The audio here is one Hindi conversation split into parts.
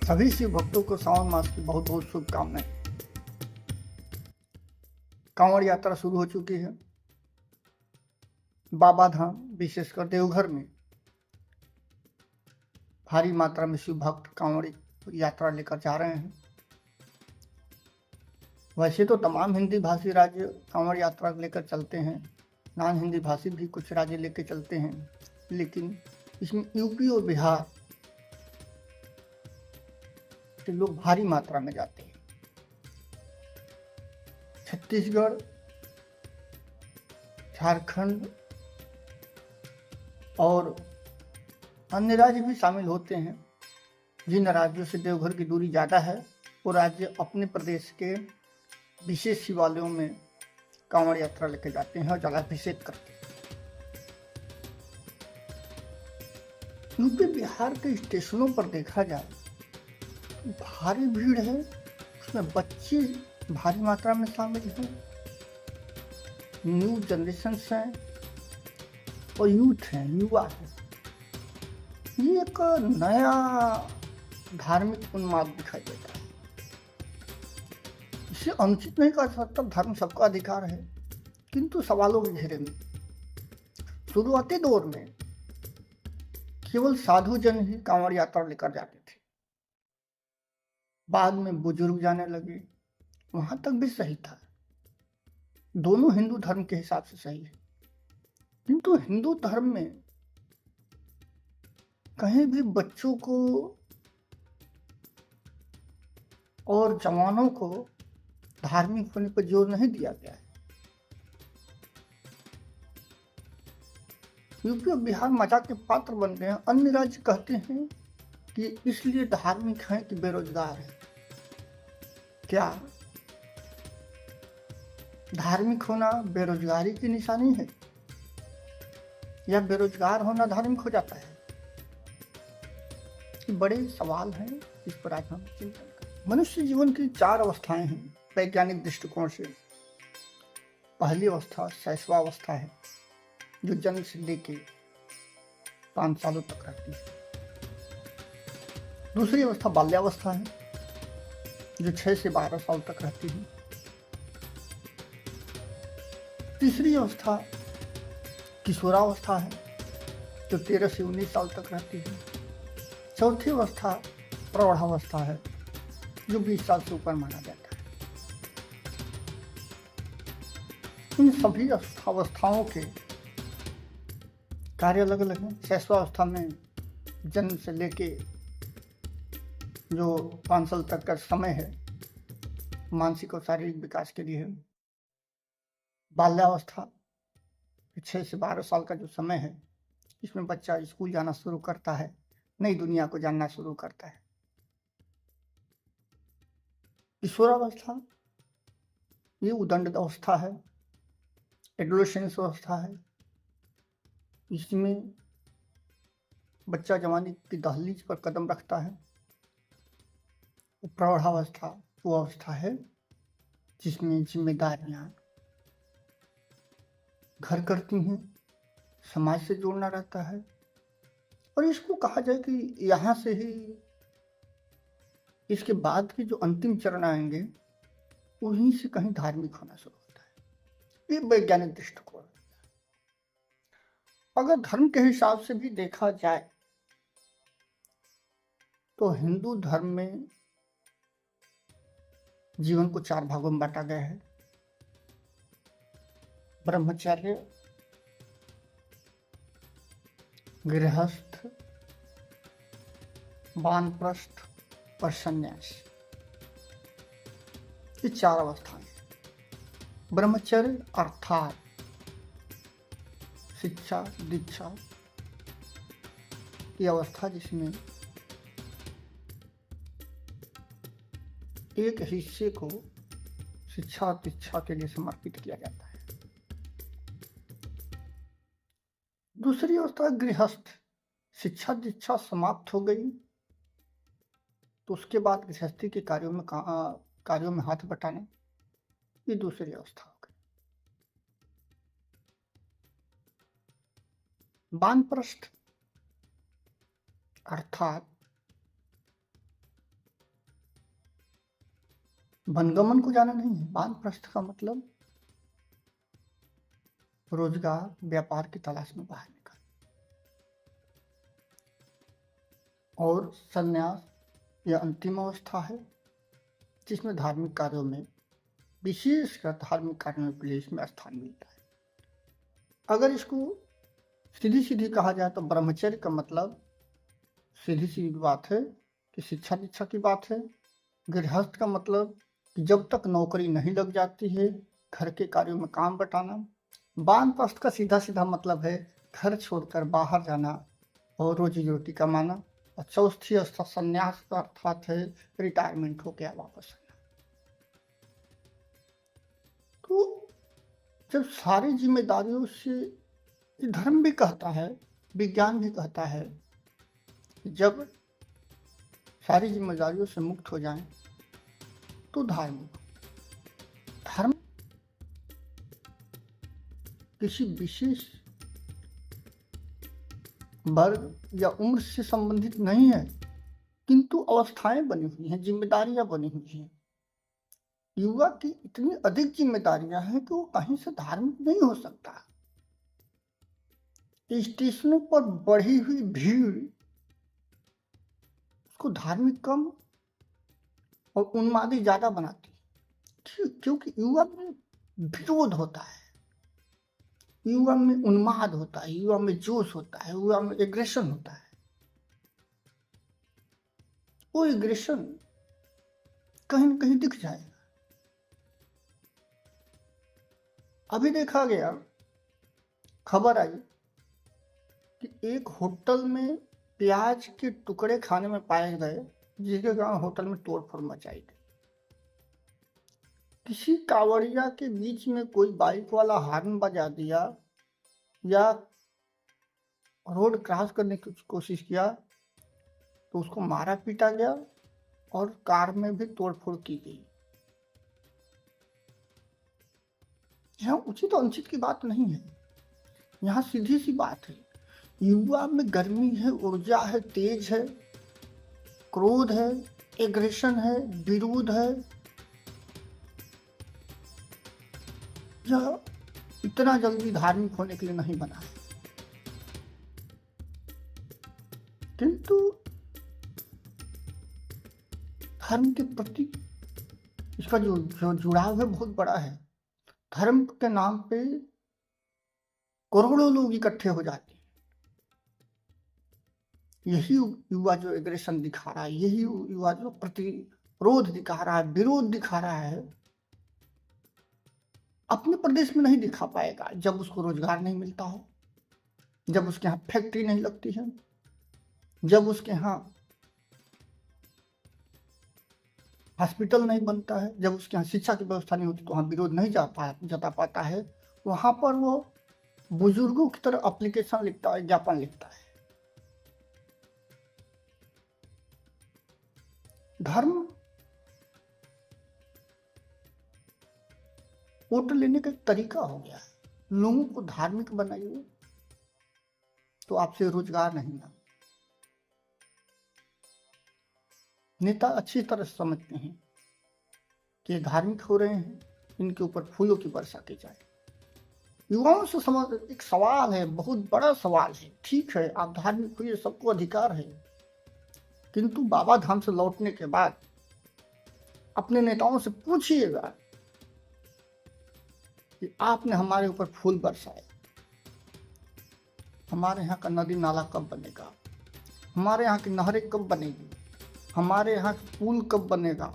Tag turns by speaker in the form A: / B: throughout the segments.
A: सभी शिव भक्तों को सावन मास की बहुत बहुत शुभकामनाएं। कांवड़ यात्रा शुरू हो चुकी है। बाबा धाम विशेषकर देवघर में भारी मात्रा में शिव भक्त कांवड़ी यात्रा लेकर जा रहे हैं। वैसे तो तमाम हिंदी भाषी राज्य कांवड़ यात्रा लेकर चलते हैं, नॉन हिंदी भाषी भी कुछ राज्य लेकर चलते हैं, लेकिन इसमें यूपी और बिहार के लोग भारी मात्रा में जाते हैं। छत्तीसगढ़, झारखंड और अन्य राज्य भी शामिल होते हैं। जिन राज्यों से देवघर की दूरी ज़्यादा है वो राज्य अपने प्रदेश के विशेष शिवालयों में कांवड़ यात्रा लेकर जाते हैं और जलाभिषेक करते हैं। यूपी बिहार के स्टेशनों पर देखा जाए भारी भीड़ है, उसमें बच्चे भारी मात्रा में शामिल हैं, न्यू जनरेशन हैं और यूथ हैं, युवा है। ये एक नया धार्मिक उन्माद दिखाई देता है। इसे अनुचित नहीं कहा सकता, धर्म सबका अधिकार है, किंतु सवालों के घेरे में शुरुआती दौर में केवल साधु जन ही कांवड़ यात्रा लेकर जाते थे। बाद में बुजुर्ग जाने लगे, वहां तक भी सही था, दोनों हिंदू धर्म के हिसाब से सही है। किंतु हिंदू धर्म में कहीं भी बच्चों को और जवानों को धार्मिक होने पर जोर नहीं दिया गया है। यूपी और बिहार मजाक के पात्र बन गए हैं। अन्य राज्य कहते हैं कि इसलिए धार्मिक हैं कि बेरोजगार है। क्या धार्मिक होना बेरोजगारी की निशानी है या बेरोजगार होना धार्मिक हो जाता है? ये बड़े सवाल हैं, इस पर आज हम चिंतन करें। मनुष्य जीवन की 4 अवस्थाएं हैं वैज्ञानिक दृष्टिकोण से। पहली अवस्था शैशवावस्था है, जो जन्म से लेके 5 सालों तक रहती है। दूसरी अवस्था बाल्यावस्था है, जो 6 से 12 साल तक रहती है। तीसरी अवस्था किशोरावस्था है, जो 13 से 19 साल तक रहती है। चौथी अवस्था प्रौढ़ावस्था है, जो 20 साल से ऊपर माना जाता है। इन सभी अवस्थाओं के कार्य अलग अलग हैं। शैशवावस्था में जन्म से लेके जो 5 साल तक का समय है, मानसिक और शारीरिक विकास के लिए है। बाल्यावस्था 6 से 12 साल का जो समय है, इसमें बच्चा स्कूल जाना शुरू करता है, नई दुनिया को जानना शुरू करता है। किशोरावस्था ये उदंड अवस्था है, एडोलेसेंस अवस्था है। इसमें बच्चा जवानी की दहलीज पर कदम रखता है। प्रौढ़ावस्था वो अवस्था है जिसमें जिम्मेदारियां घर करती हैं, समाज से जोड़ना रहता है। और इसको कहा जाए कि यहाँ से ही इसके बाद के जो अंतिम चरण आएंगे उन्हीं से कहीं धार्मिक होना शुरू होता है। ये वैज्ञानिक दृष्टिकोण। अगर धर्म के हिसाब से भी देखा जाए तो हिंदू धर्म में जीवन को 4 भागों में बांटा गया है। ब्रह्मचर्य, गृहस्थ, वानप्रस्थ और संन्यास, ये 4 अवस्थाएं। ब्रह्मचर्य अर्थात शिक्षा दीक्षा की अवस्था, जिसमें एक हिस्से को शिक्षा और दीक्षा के लिए समर्पित किया जाता है। दूसरी अवस्था गृहस्थ, शिक्षा दीक्षा समाप्त हो गई तो उसके बाद गृहस्थी के कार्यों में हाथ बटाना, ये दूसरी अवस्था हो गई। वानप्रस्थ अर्थात वनगमन को जाना नहीं है। वानप्रस्थ का मतलब रोजगार, व्यापार की तलाश में बाहर निकल। और संन्यास यह अंतिम अवस्था है जिसमें धार्मिक कार्यों में, विशेषकर धार्मिक कार्यों के लिए इसमें स्थान मिलता है। अगर इसको सीधी सीधी कहा जाए तो ब्रह्मचर्य का मतलब सीधी सीधी बात है कि शिक्षा दीक्षा की बात है। गृहस्थ का मतलब कि जब तक नौकरी नहीं लग जाती है घर के कार्यों में काम बटाना। वानप्रस्थ का सीधा सीधा मतलब है घर छोड़कर बाहर जाना और रोजी रोटी कमाना। और चौथी अवस्था संन्यास का अर्थात है रिटायरमेंट हो गया, वापस आना। तो जब सारी जिम्मेदारियों से, धर्म भी कहता है, विज्ञान भी कहता है, जब सारी जिम्मेदारियों से मुक्त हो जाएं तो धार्मिक। धर्म किसी विशेष वर्ग या उम्र से संबंधित नहीं है, किंतु अवस्थाएं बनी हुई हैं, जिम्मेदारियां बनी हुई हैं। युवा की इतनी अधिक जिम्मेदारियां हैं कि वो कहीं से धार्मिक नहीं हो सकता। स्टेशनों पर बढ़ी हुई भीड़ उसको धार्मिक कम और उन्मादी ज्यादा बनाती है, क्योंकि युवा में विरोध होता है, युवा में उन्माद होता है, युवा में जोश होता है, युवा में एग्रेशन होता है। वो एग्रेशन कहीं न कहीं दिख जाएगा। अभी देखा गया, खबर आई कि एक होटल में प्याज के टुकड़े खाने में पाए गए, जिसके कारण होटल में तोड़फोड़ मचाई गई। किसी कांवड़िया के बीच में कोई बाइक वाला हॉर्न बजा दिया या रोड क्रॉस करने की कोशिश किया तो उसको मारा पीटा गया और कार में भी तोड़फोड़ की गई। यहाँ उचित और अनुचित की बात नहीं है, यहाँ सीधी सी बात है। युवा में गर्मी है, ऊर्जा है, तेज है, क्रोध है, एग्रेशन है, विरोध है। यह इतना जल्दी धार्मिक होने के लिए नहीं बना है, किंतु धर्म के प्रति इसका जो जुड़ाव है बहुत बड़ा है। धर्म के नाम पे करोड़ों लोग इकट्ठे हो जाते हैं। यही युवा जो एग्रेशन दिखा रहा है, यही युवा जो प्रतिरोध दिखा रहा है, विरोध दिखा रहा है, अपने प्रदेश में नहीं दिखा पाएगा जब उसको रोजगार नहीं मिलता हो, जब उसके यहाँ फैक्ट्री नहीं लगती है, जब उसके यहाँ हॉस्पिटल नहीं बनता है, जब उसके यहाँ शिक्षा की व्यवस्था नहीं होती तो वहाँ विरोध नहीं जता पाता है। वहां पर वो बुजुर्गों की तरह एप्लीकेशन लिखता है, ज्ञापन लिखता है। धर्म वोट लेने का एक तरीका हो गया है। लोगों को धार्मिक बनाइए तो आपसे रोजगार नहीं मिला। नेता अच्छी तरह समझते हैं कि धार्मिक हो रहे हैं, इनके ऊपर फूलों की वर्षा की जाए। युवाओं से समझ एक सवाल है, बहुत बड़ा सवाल है। ठीक है, आप धार्मिक हुए, सबको अधिकार है, किंतु बाबा धाम से लौटने के बाद अपने नेताओं से पूछिएगा कि आपने हमारे ऊपर फूल बरसाए, हमारे यहाँ का नदी नाला कब बनेगा, हमारे यहाँ की नहरें कब बनेगी, हमारे यहाँ पुल कब बनेगा,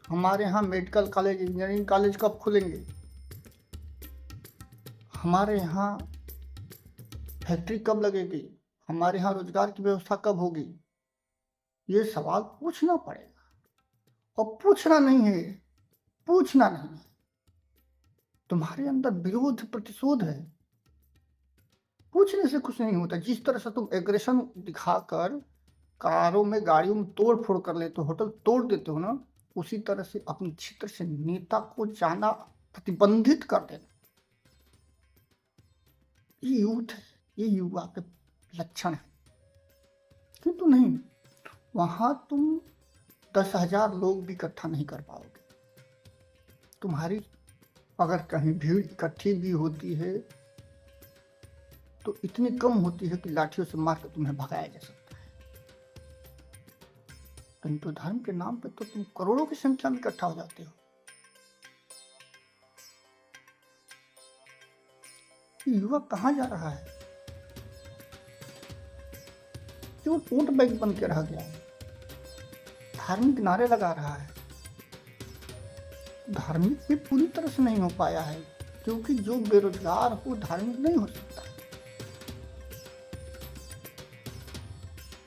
A: हमारे यहाँ मेडिकल कॉलेज, इंजीनियरिंग कॉलेज कब खुलेंगे, हमारे यहाँ फैक्ट्री कब लगेगी, हमारे यहाँ रोजगार की व्यवस्था कब होगी। ये सवाल पूछना पड़ेगा, और पूछना नहीं है, पूछना नहीं है। तुम्हारे अंदर विरोध प्रतिशोध है, पूछने से कुछ नहीं होता। जिस तरह से तुम एग्रेशन दिखाकर कारों में, गाड़ियों में तोड़ फोड़ कर लेते हो, होटल तोड़ देते हो ना, उसी तरह से अपने क्षेत्र से नेता को जाना प्रतिबंधित कर देना, ये यूथ है, ये युवा के लक्षण है। किंतु नहीं, वहां तुम 10,000 लोग भी इकट्ठा नहीं कर पाओगे। तुम्हारी अगर कहीं भीड़ इकट्ठी भी होती है तो इतनी कम होती है कि लाठियों से मारकर तुम्हें भगाया जा सकता है, किंतु धर्म के नाम पे तो तुम करोड़ों की संख्या में इकट्ठा हो जाते हो। युवक कहाँ जा रहा है? क्यों वोट बैंक बन के रह गया है? धार्मिक नारे लगा रहा है, धार्मिक भी पूरी तरह से नहीं हो पाया है, क्योंकि जो बेरोजगार हो धार्मिक नहीं हो सकता।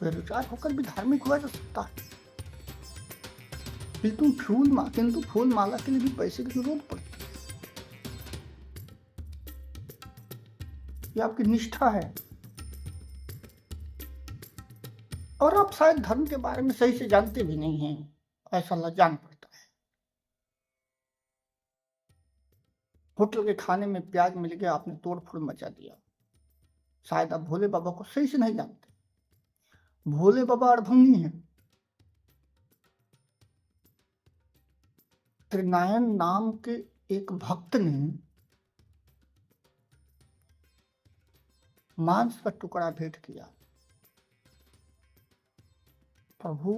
A: बेरोजगार होकर भी धार्मिक हुआ जा सकता है, किंतु फूल माला के लिए भी पैसे की जरूरत पड़ती है। ये आपकी निष्ठा है, और आप शायद धर्म के बारे में सही से जानते भी नहीं हैं, ऐसा जान पड़ता है। होटल के खाने में प्याज मिल गया, आपने तोड़ फोड़ मचा दिया। शायद आप भोले बाबा को सही से नहीं जानते। भोले बाबा अड़भंगी हैं। त्रिनायन नाम के एक भक्त ने मांस का टुकड़ा भेंट किया, प्रभु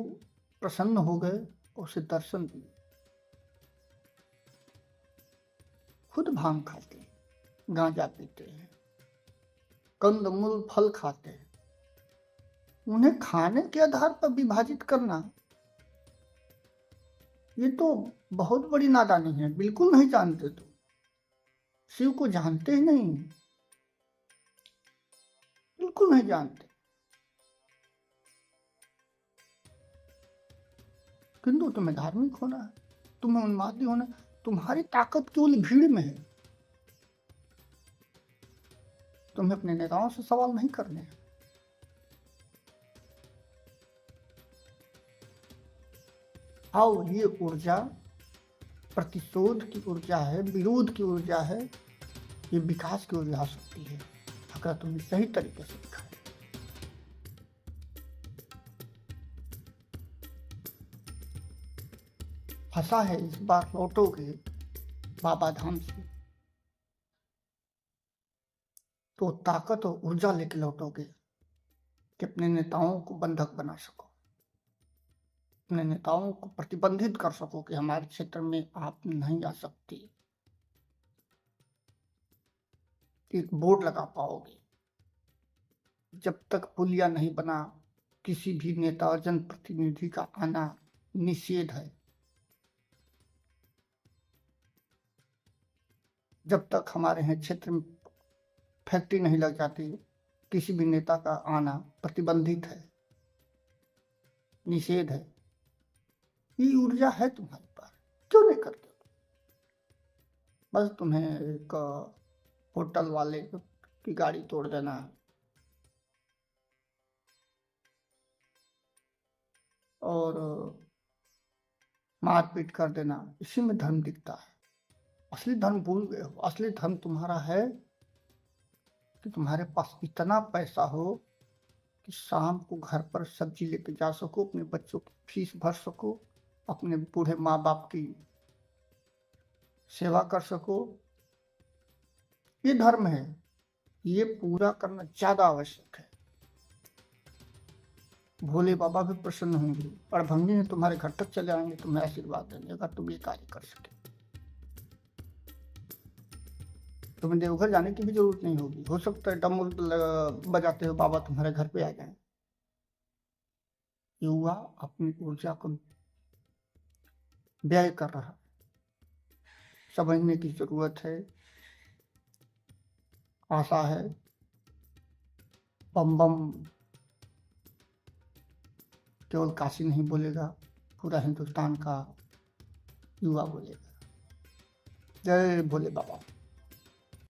A: प्रसन्न हो गए, उसे दर्शन दिए। खुद भांग खाते हैं, गांजा पीते हैं, कंदमूल फल खाते हैं, उन्हें खाने के आधार पर विभाजित करना ये तो बहुत बड़ी नादानी है। बिल्कुल नहीं जानते, तो शिव को जानते ही नहीं, बिल्कुल नहीं जानते, किंतु तुम्हें धार्मिक होना है, तुम्हें उन्मादी होना है। तुम्हारी ताकत केवल भीड़ में है। तुम्हें अपने नेताओं से सवाल नहीं करने हैं। आओ, ये ऊर्जा प्रतिशोध की ऊर्जा है, विरोध की ऊर्जा है, ये विकास की ऊर्जा हो सकती है अगर तुम्हें सही तरीके से दिखाए। फंसा है, इस बार लौटोगे बाबा धाम से तो ताकत और ऊर्जा लेके लौटोगे कि अपने नेताओं को बंधक बना सको, अपने नेताओं को प्रतिबंधित कर सको कि हमारे क्षेत्र में आप नहीं आ सकती। एक बोर्ड लगा पाओगे। जब तक पुलिया नहीं बना, किसी भी नेता और जनप्रतिनिधि का आना निषेध है। जब तक हमारे यहाँ क्षेत्र में फैक्ट्री नहीं लग जाती, किसी भी नेता का आना प्रतिबंधित है, निषेध है। ये ऊर्जा है तुम्हारे पास, क्यों नहीं करते? बस तुम्हें एक होटल वाले की गाड़ी तोड़ देना है और मारपीट कर देना, इसी में धर्म दिखता है। असली धर्म भूल गए हो। असली धर्म तुम्हारा है कि तुम्हारे पास इतना पैसा हो कि शाम को घर पर सब्जी लेके जा सको, अपने बच्चों की फीस भर सको, अपने बूढ़े माँ बाप की सेवा कर सको। ये धर्म है, ये पूरा करना ज्यादा आवश्यक है। भोले बाबा भी प्रसन्न होंगे, अड़भंगी ने तुम्हारे घर तक चले आएंगे, तुम्हें आशीर्वाद देंगे अगर तुम ये कार्य कर सके। तुम्हें देवघर जाने की भी जरूरत नहीं होगी। हो सकता है डम बजाते हो बाबा तुम्हारे घर पे आ जाए। युवा अपनी ऊर्जा को व्यय कर रहा है, समझने की जरूरत है। आशा है बम बम केवल काशी नहीं बोलेगा, पूरा हिंदुस्तान का युवा बोलेगा। जय भोले बाबा।